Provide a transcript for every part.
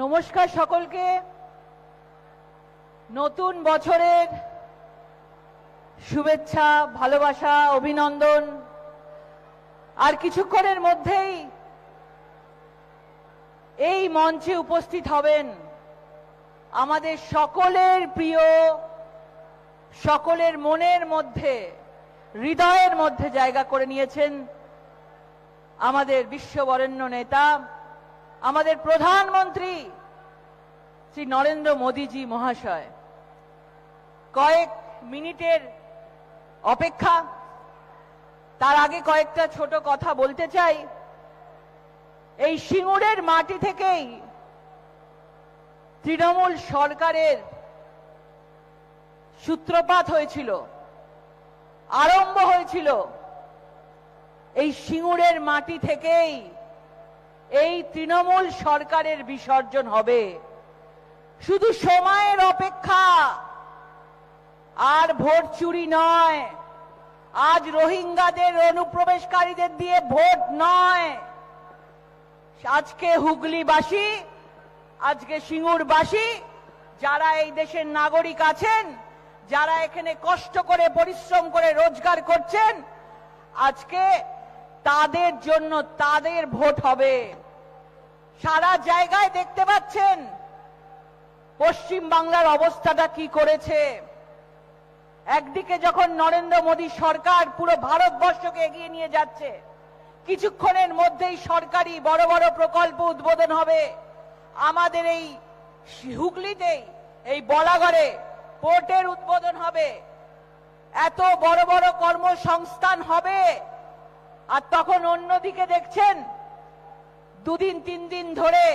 নমস্কার সকলকে। নতুন বছরের শুভেচ্ছা, ভালোবাসা, অভিনন্দন। আর কিছুক্ষণের মধ্যেই এই মঞ্চে উপস্থিত হবেন আমাদের সকলের প্রিয়, সকলের মনের মধ্যে, হৃদয়ের মধ্যে জায়গা করে নিয়েছেন আমাদের বিশ্ববরেণ্য নেতা, আমাদের প্রধানমন্ত্রী শ্রী নরেন্দ্র মোদীজি মহাশয়। কয়েক মিনিটের অপেক্ষা, তার আগে কয়েকটা ছোট কথা বলতে চাই। এই সিঙ্গুরের মাটি থেকেই তৃণমূল সরকারের সূত্রপাত হয়েছিল, আরম্ভ হয়েছিল। এই সিঙ্গুরের মাটি থেকেই এই তৃণমূল সরকারের বিসর্জন হবে। শুধু সময়ের অপেক্ষা, আর ভোট চুরি নয়। আজ রোহিঙ্গাদের, অনুপ্রবেশকারীদের দিয়ে ভোট নয়। আজকে হুগলিবাসী, আজকে সিঙ্গুরবাসী, যারা এই দেশের নাগরিক আছেন, যারা এখানে কষ্ট করে পরিশ্রম করে রোজগার করছেন, আজকে তাদের জন্য তাদের ভোট হবে। সারা জায়গায় দেখতে পাচ্ছেন পশ্চিম বাংলার অবস্থাটা কি করেছে। একদিকে যখন নরেন্দ্র মোদী সরকার পুরো ভারতবর্ষকে এগিয়ে নিয়ে যাচ্ছে, কিছুক্ষণের মধ্যেই সরকারি বড় বড় প্রকল্প উদ্বোধন হবে। আমাদের এই হুগলিতেই, এই বলাগড়ে পোর্টের উদ্বোধন হবে, এত বড় বড় কর্মসংস্থান হবে। আর তখন অন্যদিকে দেখছেন দুদিন তিন দিন ধরে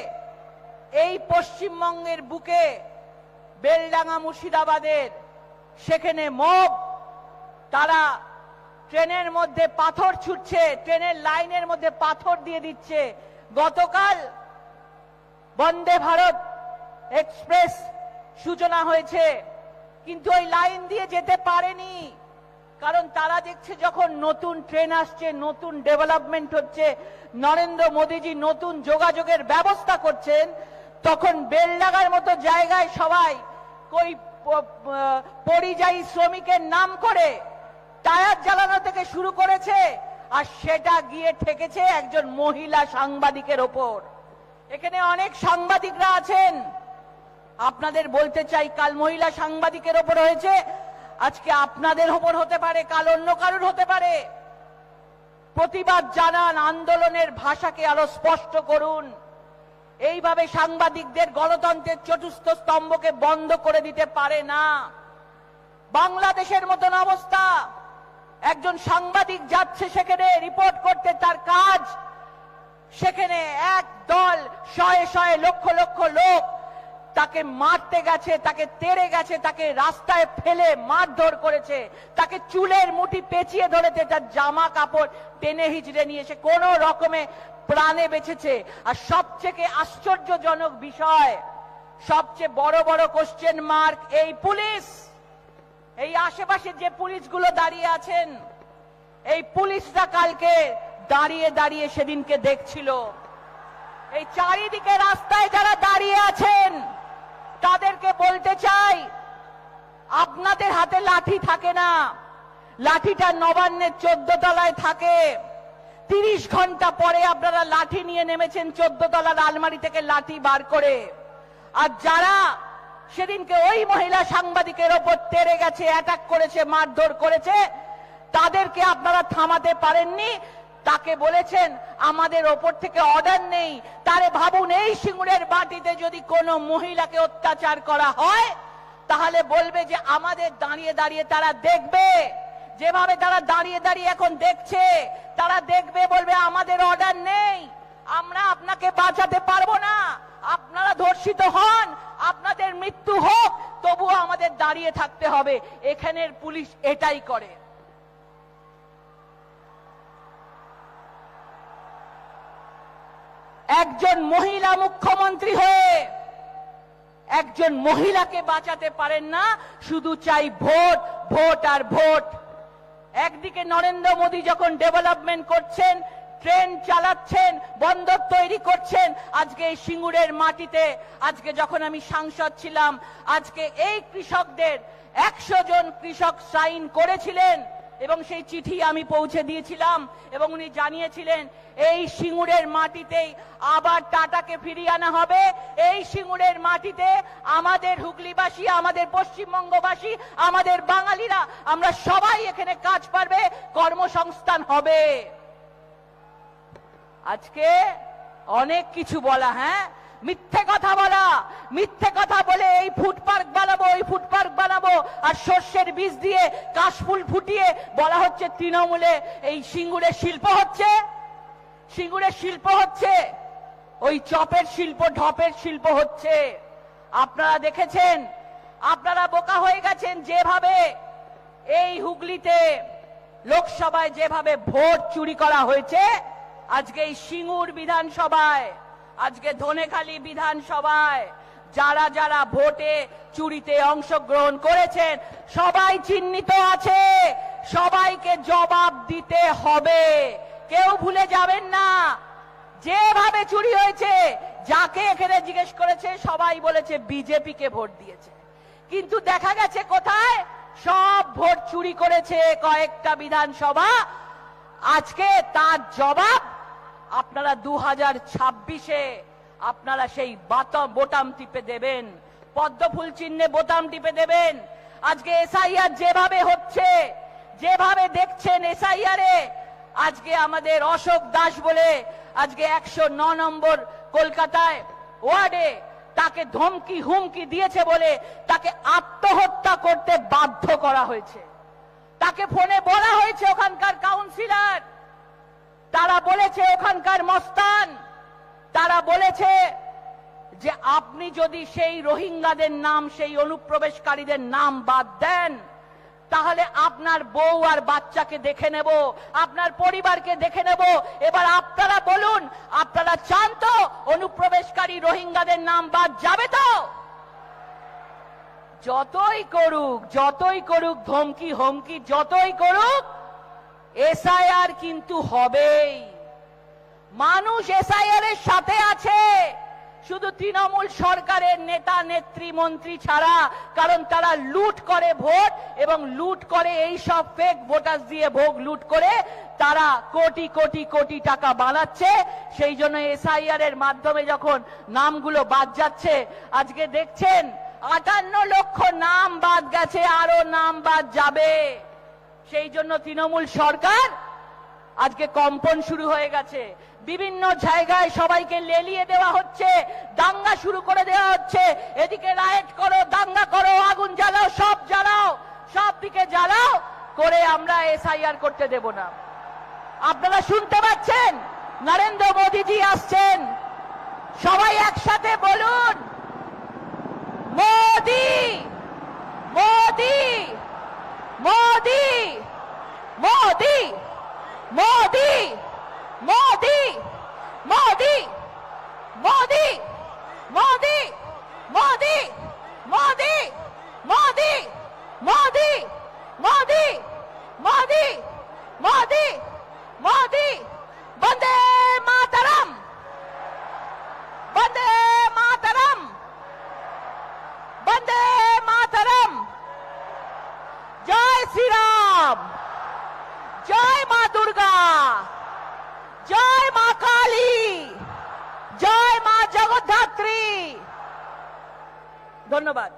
এই পশ্চিমবঙ্গের বুকে বেলডাঙ্গা, মুর্শিদাবাদের সেখানে মব, তারা ট্রেনের মধ্যে পাথর ছুটছে, ট্রেনের লাইনের মধ্যে পাথর দিয়ে দিচ্ছে। গতকাল বন্দে ভারত এক্সপ্রেস সূচনা হয়েছে, কিন্তু ওই লাইন দিয়ে যেতে পারেনি। কারণ তারা দেখছে যখন নতুন ট্রেন আসছে, নতুন ডেভেলপমেন্ট হচ্ছে, নরেন্দ্র মোদীজি নতুন যোগাযোগের ব্যবস্থা করছেন, তখন বেলডাঙ্গার মতো জায়গায় সবাই কই পরিযায়ী শ্রমিকের নাম করে টায়ার জ্বালানো থেকে শুরু করেছে। আর সেটা গিয়ে ঠেকেছে একজন মহিলা সাংবাদিকের ওপর। এখানে অনেক সাংবাদিকরা আছেন, আপনাদের বলতে চাই, কাল মহিলা সাংবাদিকের ওপর হয়েছে, আজকে আপনাদের ওপর হতে পারে, কাল অন্য কারোর হতে পারে। প্রতিবাদ জানান, আন্দোলনের ভাষাকে আরো স্পষ্ট করুন। এইভাবে সাংবাদিকদের গণতন্ত্রের চতুর্থ স্তম্ভকে বন্ধ করে দিতে পারে না। বাংলাদেশের মতন অবস্থা, একজন সাংবাদিক যাচ্ছে সেখানে রিপোর্ট করতে, তার কাজ। সেখানে এক দল, শয়ে শয়ে, লক্ষ লক্ষ লোক তাকে মারতে গেছে, তাকে তেড়ে গেছে, তাকে রাস্তায় ফেলে মারধর করেছে, তাকে চুলের মুঠি পেঁচিয়ে ধরেছে, তার জামা কাপড় টেনে হিচড়ে নিয়ে এসে কোনো রকমে প্রাণে বেঁচেছে। আর সবচেয়ে আশ্চর্যজনক বিষয়, সবচেয়ে বড় বড় কোশ্চেন মার্ক, এই পুলিশ, এই আশেপাশে যে পুলিশগুলো দাঁড়িয়ে আছেন, এই পুলিশরা কালকে দাঁড়িয়ে দাঁড়িয়ে সেদিনকে দেখছিল। এই চারিদিকে রাস্তায় যারা দাঁড়িয়ে আছেন, তাদেরকে বলতে চাই, আপনাদের হাতে লাঠি থাকে না, লাঠিটা নবান্নের 14 তলায় থাকে। 30 ঘন্টা পরে আপনারা লাঠি নিয়ে নেমেছেন 14 তলার আলমারি থেকে লাঠি বার করে। আর যারা সেদিনকে ওই মহিলা সাংবাদিকের ওপর তেড়ে গেছে, অ্যাটাক করেছে, মারধর করেছে, তাদেরকে আপনারা থামাতে পারেননি। তাকে বলেছেন আমাদের ওপর থেকে অর্ডার নেই। তারে ভাবুন, এই সিঙ্গুরের বাটিতে যদি কোনো মহিলাকে অত্যাচার করা হয়, তাহলে বলবে যে আমাদের দাঁড়িয়ে দাঁড়িয়ে তারা দেখবে, যেভাবে তারা দাঁড়িয়ে দাঁড়িয়ে এখন দেখছে, তারা দেখবে, বলবে আমাদের অর্ডার নেই, আমরা আপনাকে বাঁচাতে পারবো না, আপনারা ধর্ষিত হন, আপনাদের মৃত্যু হোক, তবুও আমাদের দাঁড়িয়ে থাকতে হবে। এখানের পুলিশ এটাই করে। একজন মহিলা মুখ্যমন্ত্রী হয়ে একজন মহিলাকে বাঁচাতে পারেন না, শুধু চাই ভোট, ভোট আর ভোট। একদিকে নরেন্দ্র মোদী যখন ডেভেলপমেন্ট করছেন, ট্রেন চালাচ্ছেন, বন্দর তৈরি করছেন। আজকে এই সিঙ্গুরের মাটিতে, আজকে যখন আমি সাংসদ ছিলাম, আজকে এই কৃষকদের 100 জন কৃষক সাইন করেছিলেন এবং সেই চিঠি আমি পৌঁছে দিয়েছিলাম এবং উনি জানিয়েছিলেন এই সিঙ্গুরের মাটিতেই আবার টাটাকে ফিরিয়ে আনা হবে। এই সিঙ্গুরের মাটিতে আমাদের হুগলিবাসী, আমাদের পশ্চিমবঙ্গবাসী, আমাদের বাঙালিরা আমরা সবাই এখানে কাজ পাবে, কর্মসংস্থান হবে। আজকে অনেক কিছু বলা, হ্যাঁ, মিথ্যে কথা বলা, মিথ্যে কথা বলে এই ফুড পার্ক বানাবো, এই ফুড পার্ক বানাবো, আর সর্ষের বীজ দিয়ে কাশফুল ফুটিয়ে বলা হচ্ছে তৃণমূলে এই সিঙ্গুরের শিল্প হচ্ছে, সিঙ্গুরের শিল্প হচ্ছে, ওই চপের শিল্প, ঢপের শিল্প হচ্ছে। আপনারা দেখেছেন, আপনারা বোকা হয়ে গেছেন। যেভাবে এই হুগলিতে লোকসভায় যেভাবে ভোট চুরি করা হয়েছে, আজকে এই সিঙ্গুর বিধানসভায়, আজকে ধনেখালি বিধানসভায় যারা যারা ভোটে চুরিতে অংশগ্রহণ করেছেন সবাই চিহ্নিত আছে, সবাইকে জবাব দিতে হবে। কেউ ভুলে যাবেন না। যেভাবে চুরি হয়েছে, যাকে এখানে জিজ্ঞেস করেছে সবাই বলেছে বিজেপিকে ভোট দিয়েছে, কিন্তু দেখা গেছে কোথায় সব ভোট চুরি করেছে কয়েকটা বিধানসভা। আজকে তার জবাব আপনারা 2026-এ আপনারা সেই বোতাম টিপে দেবেন, পদ্মফুল চিহ্নে বোতাম টিপে দেবেন। আজকে এসআইআর যেভাবে হচ্ছে, যেভাবে দেখছেন এসআইআরে, আজকে আমাদের অশোক দাস বলে আজকে 109 নম্বর কলকাতায় ওয়ার্ডে তাকে ধমকি হুমকি দিয়েছে বলে তাকে আত্মহত্যা করতে বাধ্য করা হয়েছে। তাকে ফোনে বলা হয়েছে, ওখানকার কাউন্সিলর তারা বলেছে, ওখানকার মস্তান তারা বলেছে যে আপনি যদি সেই রোহিঙ্গাদের নাম, সেই অনুপ্রবেশকারীদের নাম বাদ দেন, তাহলে আপনার বউ আর বাচ্চাকে দেখে নেব, আপনার পরিবারকে দেখে নেব। এবার আপনারা বলুন, আপনারা চান তো অনুপ্রবেশকারী রোহিঙ্গাদের নাম বাদ যাবে তো? যতই করুক ধমকি হুমকি, যতই করুক, এসআইআর কিন্তু হবেই। মানুষ এসআইআর এর সাথে আছে, শুধু তৃণমূল সরকারের নেতা নেত্রী মন্ত্রী ছাড়া, কারণ তারা লুট করে ভোট এবং লুট করে এই সব ফেক ভোটার দিয়ে ভোগ লুট করে তারা কোটি কোটি কোটি টাকা বানাচ্ছে। সেই জন্য এসআইআর এর মাধ্যমে যখন নামগুলো বাদ যাচ্ছে, আজকে দেখছেন 58 লক্ষ নাম বাদ গেছে, আরো নাম বাদ যাবে। সেই জন্য তৃণমূল সরকার আজকে কম্পন শুরু হয়ে গেছে। বিভিন্ন জায়গায় সবাইকে লেলিয়ে দেওয়া হচ্ছে, দাঙ্গা শুরু করে দেওয়া হচ্ছে। এদিকে রায়েট করো, দাঙ্গা করো, আগুন জ্বালাও, সব জ্বালাও, সব দিকে জ্বালাও করে আমরা এসআইআর করতে দেব না। আপনারা শুনতে পাচ্ছেন, নরেন্দ্র মোদীজি আসছেন, সবাই একসাথে বলুন, মোদি মোদি মোদি মোদি মোদি মোদি মোদি মোদি মোদি মোদি মোদি মোদি মোদি মোদি মোদি মোদি মোদি বন্দে মাতরম, বন্দে মাতরম, বন্দে মাতরম। জয় শ্রীরাম, জয় মা দুর্গা, জয় মা কালী, জয় মা জগদ্ধাত্রী। ধন্যবাদ।